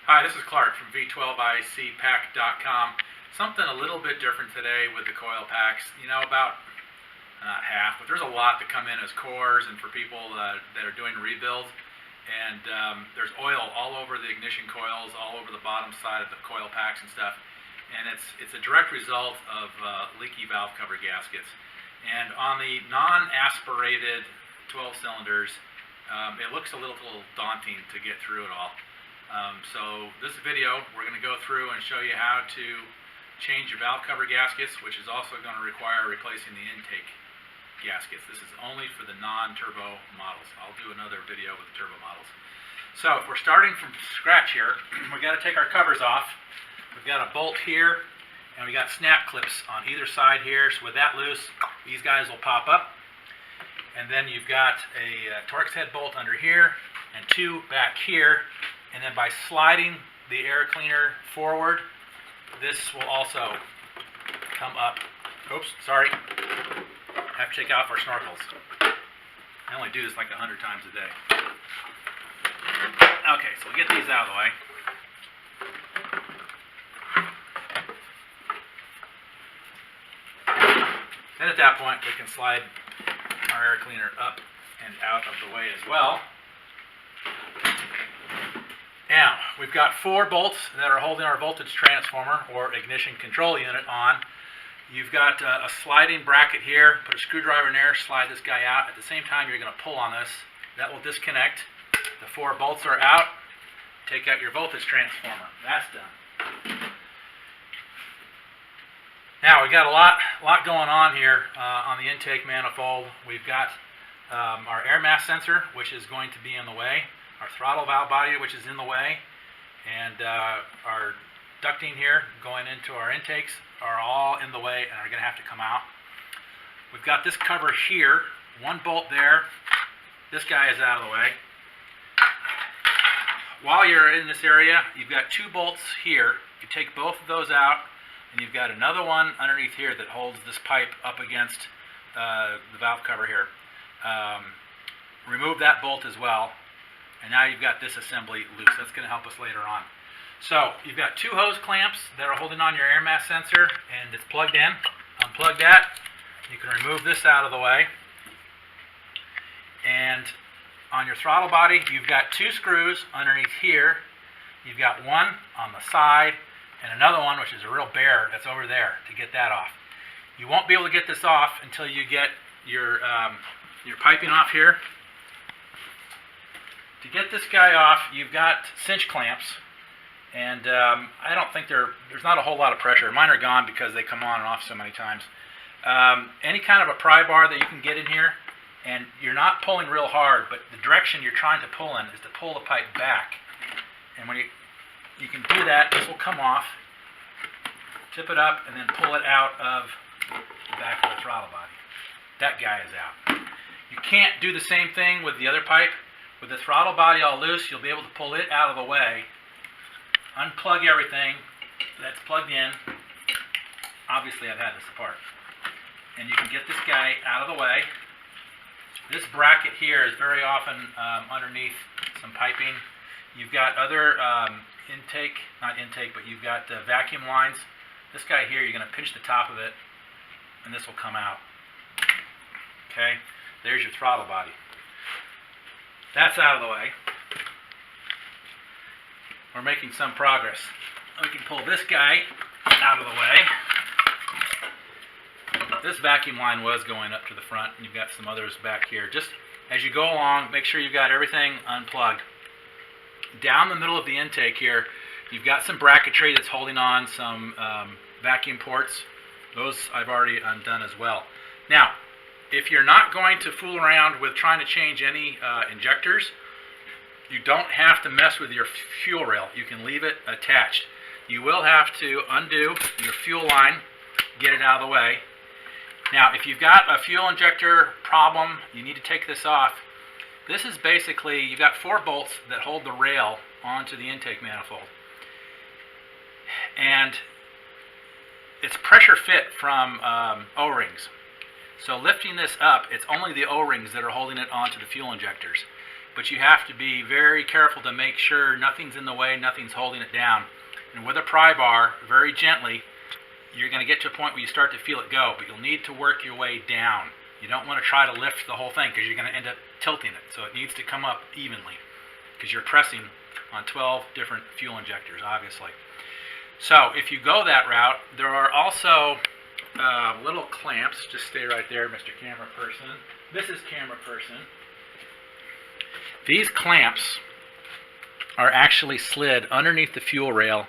Hi, this is Clark from V12ICPack.com. Something a little bit different today with the coil packs. You know, about not half, but there's a lot that come in as cores and for people that are doing rebuilds. And there's oil all over the ignition coils, all over the bottom side of the coil packs and stuff. And it's a direct result of leaky valve cover gaskets. And on the non-aspirated 12 cylinders, it looks a little daunting to get through it all. So this video, we're going to go through and show you how to change your valve cover gaskets, which is also going to require replacing the intake gaskets. This is only for the non-turbo models. I'll do another video with the turbo models. So if we're starting from scratch here, we've got to take our covers off. We've got a bolt here, and we got snap clips on either side here. So with that loose, these guys will pop up. And then you've got a Torx head bolt under here, and two back here. And then by sliding the air cleaner forward, this will also come up. Oops, sorry. I have to take off our snorkels. I only do this like 100 times a day. Okay, so we'll get these out of the way. Then at that point, we can slide our air cleaner up and out of the way as well. Now, we've got 4 bolts that are holding our voltage transformer or ignition control unit on. You've got a sliding bracket here. Put a screwdriver in there, slide this guy out. At the same time, you're going to pull on this. That will disconnect. The 4 bolts are out. Take out your voltage transformer. That's done. Now, we've got a lot going on here on the intake manifold. We've got our air mass sensor, which is going to be in the way. Our throttle valve body, which is in the way, and our ducting here going into our intakes are all in the way and are going to have to come out. We've got this cover here, 1 bolt there. This guy is out of the way. While you're in this area, you've got 2 bolts here. You take both of those out, and you've got another one underneath here that holds this pipe up against the valve cover here. Remove that bolt as well. And now you've got this assembly loose. That's going to help us later on. So you've got 2 hose clamps that are holding on your air mass sensor, and it's plugged in. Unplug that. You can remove this out of the way. And on your throttle body, you've got 2 screws underneath here. You've got one on the side, and another one, which is a real bear, that's over there to get that off. You won't be able to get this off until you get your piping off here. To get this guy off, you've got cinch clamps, and I don't think there's not a whole lot of pressure. Mine are gone because they come on and off so many times. Any kind of a pry bar that you can get in here, and you're not pulling real hard, but the direction you're trying to pull in is to pull the pipe back. And when you can do that, this will come off, tip it up, and then pull it out of the back of the throttle body. That guy is out. You can't do the same thing with the other pipe. With the throttle body all loose, you'll be able to pull it out of the way, unplug everything that's plugged in. Obviously, I've had this apart. And you can get this guy out of the way. This bracket here is very often underneath some piping. You've got other but you've got vacuum lines. This guy here, you're going to pinch the top of it, and this will come out. Okay, there's your throttle body. That's out of the way. We're making some progress. We can pull this guy out of the way. This vacuum line was going up to the front, and you've got some others back here. Just as you go along, make sure you've got everything unplugged. Down the middle of the intake here, you've got some bracketry that's holding on some vacuum ports. Those I've already undone as well. Now, if you're not going to fool around with trying to change any injectors, you don't have to mess with your fuel rail. You can leave it attached. You will have to undo your fuel line, get it out of the way. Now, if you've got a fuel injector problem, you need to take this off. This is basically, you've got 4 bolts that hold the rail onto the intake manifold. And it's pressure fit from O-rings. So lifting this up, it's only the O-rings that are holding it onto the fuel injectors. but you have to be very careful to make sure nothing's in the way, nothing's holding it down. And with a pry bar, very gently, you're going to get to a point where you start to feel it go, but you'll need to work your way down. You don't want to try to lift the whole thing because you're going to end up tilting it. So it needs to come up evenly because you're pressing on 12 different fuel injectors, obviously. So if you go that route, there are also little clamps. Just stay right there, Mr. Camera Person. Mrs. Camera Person. These clamps are actually slid underneath the fuel rail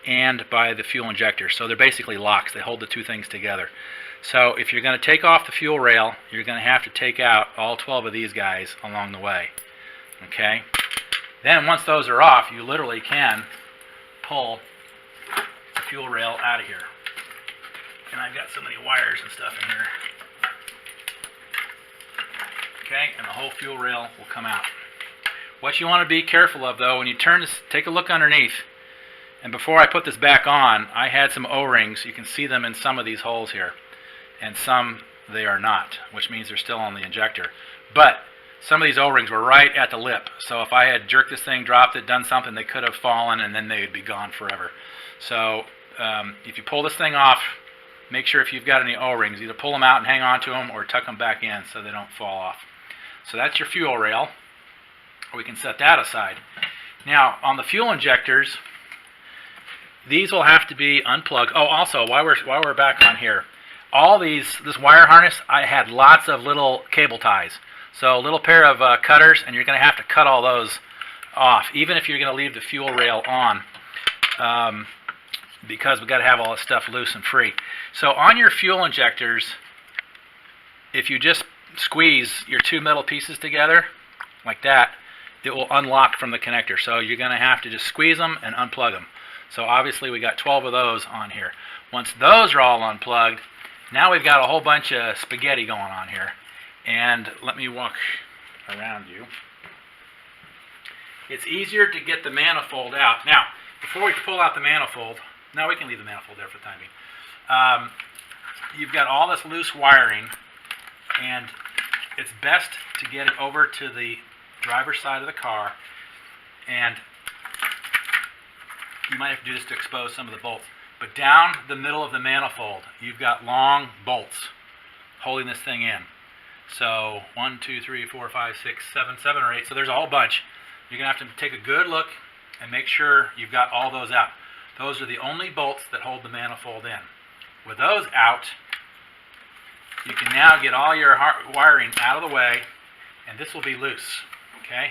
and by the fuel injector. So they're basically locks. They hold the two things together. So if you're going to take off the fuel rail, you're going to have to take out all 12 of these guys along the way. Okay? Then once those are off, you literally can pull the fuel rail out of here. And I've got so many wires and stuff in here. Okay, and the whole fuel rail will come out. What you want to be careful of, though, when you turn this, take a look underneath. And before I put this back on, I had some O-rings. You can see them in some of these holes here. And some they are not, which means they're still on the injector. But some of these O-rings were right at the lip. So if I had jerked this thing, dropped it, done something, they could have fallen and then they would be gone forever. So if you pull this thing off, make sure if you've got any O-rings, either pull them out and hang on to them or tuck them back in so they don't fall off. So that's your fuel rail. We can set that aside. Now, on the fuel injectors, these will have to be unplugged. Oh, also, while we're back on here, all this wire harness, I had lots of little cable ties. So a little pair of cutters, and you're going to have to cut all those off, even if you're going to leave the fuel rail on, because we've got to have all this stuff loose and free. So on your fuel injectors, if you just squeeze your two metal pieces together, like that, it will unlock from the connector. So you're going to have to just squeeze them and unplug them. So obviously we got 12 of those on here. Once those are all unplugged, now we've got a whole bunch of spaghetti going on here. And let me walk around you. It's easier to get the manifold out. Now, before we pull out the manifold, now we can leave the manifold there for the time being. You've got all this loose wiring, and it's best to get it over to the driver's side of the car, and you might have to do this to expose some of the bolts. But down the middle of the manifold, you've got long bolts holding this thing in. So 1, 2, 3, 4, 5, 6, 7 or 8. So there's a whole bunch. You're going to have to take a good look and make sure you've got all those out. Those are the only bolts that hold the manifold in. With those out, you can now get all your wiring out of the way, and this will be loose. Okay?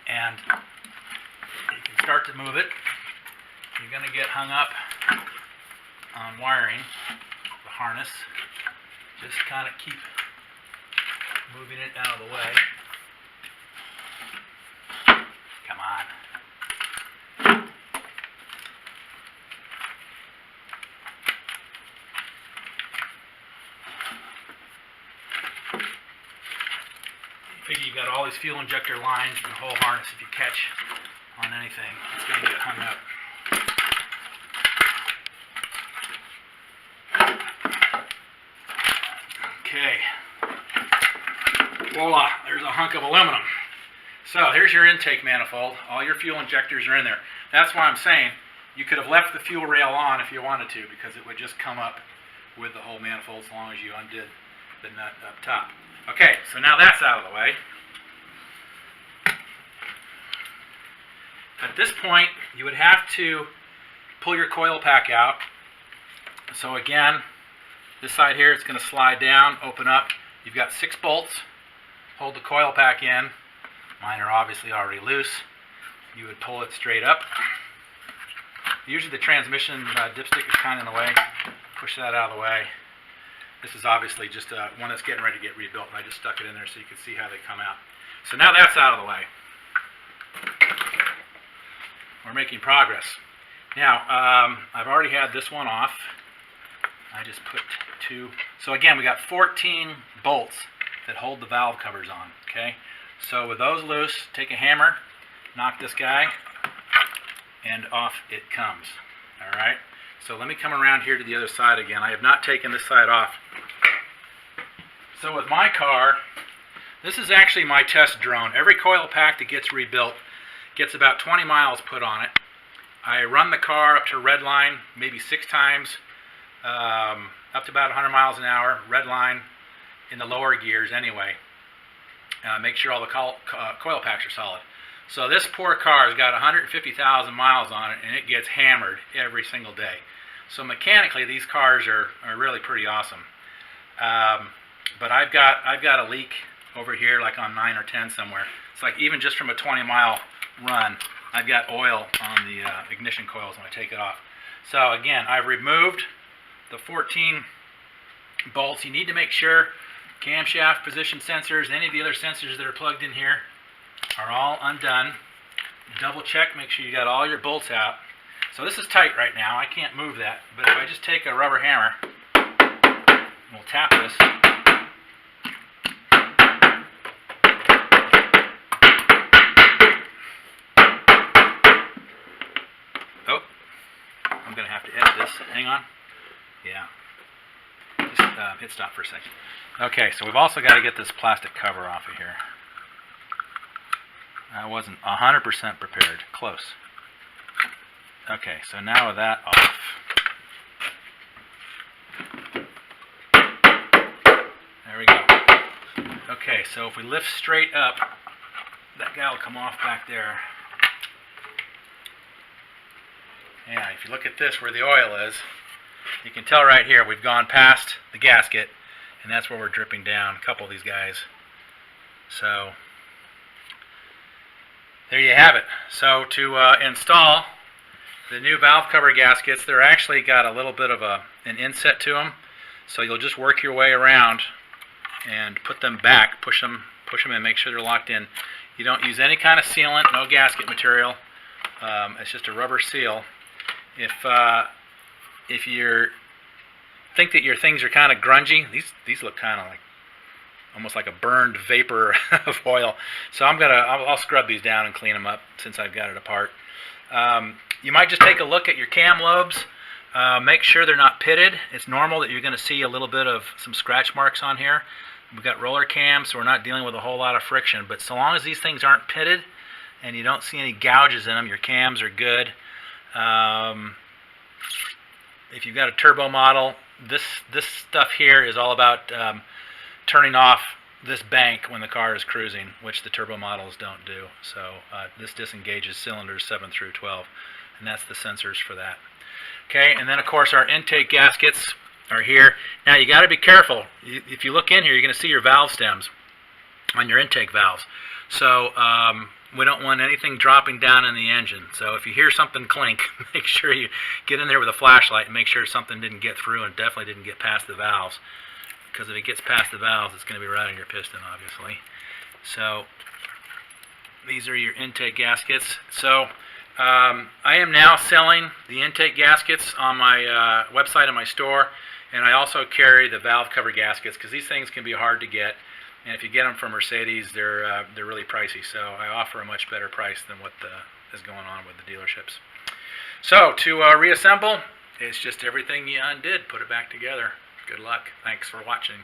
And you can start to move it. You're going to get hung up on wiring, the harness. Just kind of keep moving it out of the way. Come on. You figure you've got all these fuel injector lines and the whole harness. If you catch on anything, it's going to get hung up. Okay. Voila, there's a hunk of aluminum. So here's your intake manifold. All your fuel injectors are in there. That's why I'm saying you could have left the fuel rail on if you wanted to, because it would just come up with the whole manifold as long as you undid the nut up top. Okay, so now that's out of the way. At this point, you would have to pull your coil pack out. So again, this side here, it's going to slide down, open up. You've got 6 bolts. Hold the coil pack in. Mine are obviously already loose. You would pull it straight up. Usually the transmission dipstick is kind of in the way. Push that out of the way. This is obviously just one that's getting ready to get rebuilt, and I just stuck it in there so you can see how they come out. So now that's out of the way. We're making progress. Now, I've already had this one off. I just put 2. So again, we got 14 bolts that hold the valve covers on. Okay. So with those loose, take a hammer, knock this guy, and off it comes. All right. So let me come around here to the other side again. I have not taken this side off. So with my car, This is actually my test drone. Every coil pack that gets rebuilt gets about 20 miles put on it. I run the car up to red line maybe 6 times, up to about 100 miles an hour, red line in the lower gears anyway. Make sure all the coil packs are solid. So this poor car has got 150,000 miles on it, and it gets hammered every single day. So mechanically, these cars are really pretty awesome. But I've got a leak over here, like on 9 or 10 somewhere. It's like even just from a 20-mile run, I've got oil on the ignition coils when I take it off. So again, I've removed the 14 bolts. You need to make sure camshaft position sensors, any of the other sensors that are plugged in here are all undone. Double check, make sure you got all your bolts out. So this is tight right now, I can't move that, but if I just take a rubber hammer, we'll tap this. Oh, I'm going to have to edit this. Hang on. Yeah. Just hit stop for a second. Okay, so we've also got to get this plastic cover off of here. I wasn't 100% prepared. Close. Okay, so now with that off. There we go. Okay, so if we lift straight up, that guy will come off back there. Yeah, if you look at this where the oil is, you can tell right here we've gone past the gasket, and that's where we're dripping down, a couple of these guys. So there you have it. So to install the new valve cover gaskets, they're actually got a little bit of an inset to them. So you'll just work your way around and put them back, push them in, make sure they're locked in. You don't use any kind of sealant, no gasket material. It's just a rubber seal. If you think that your things are kind of grungy, these look kind of like almost like a burned vapor of oil. So I'll scrub these down and clean them up since I've got it apart. You might just take a look at your cam lobes. Make sure they're not pitted. It's normal that you're going to see a little bit of some scratch marks on here. We've got roller cams, so we're not dealing with a whole lot of friction. But so long as these things aren't pitted and you don't see any gouges in them, your cams are good. If you've got a turbo model, this stuff here is all about turning off this bank when the car is cruising, which the turbo models don't do. So this disengages cylinders 7 through 12, and that's the sensors for that. Okay, and then of course our intake gaskets are here. Now you got to be careful. If you look in here, you're going to see your valve stems on your intake valves. So we don't want anything dropping down in the engine. So if you hear something clink, make sure you get in there with a flashlight and make sure something didn't get through and definitely didn't get past the valves. Because if it gets past the valves, it's going to be right on your piston, obviously. So these are your intake gaskets. So I am now selling the intake gaskets on my website and my store, and I also carry the valve cover gaskets because these things can be hard to get. And if you get them from Mercedes, they're really pricey. So I offer a much better price than what is going on with the dealerships. So to reassemble, it's just everything you undid. Put it back together. Good luck. Thanks for watching.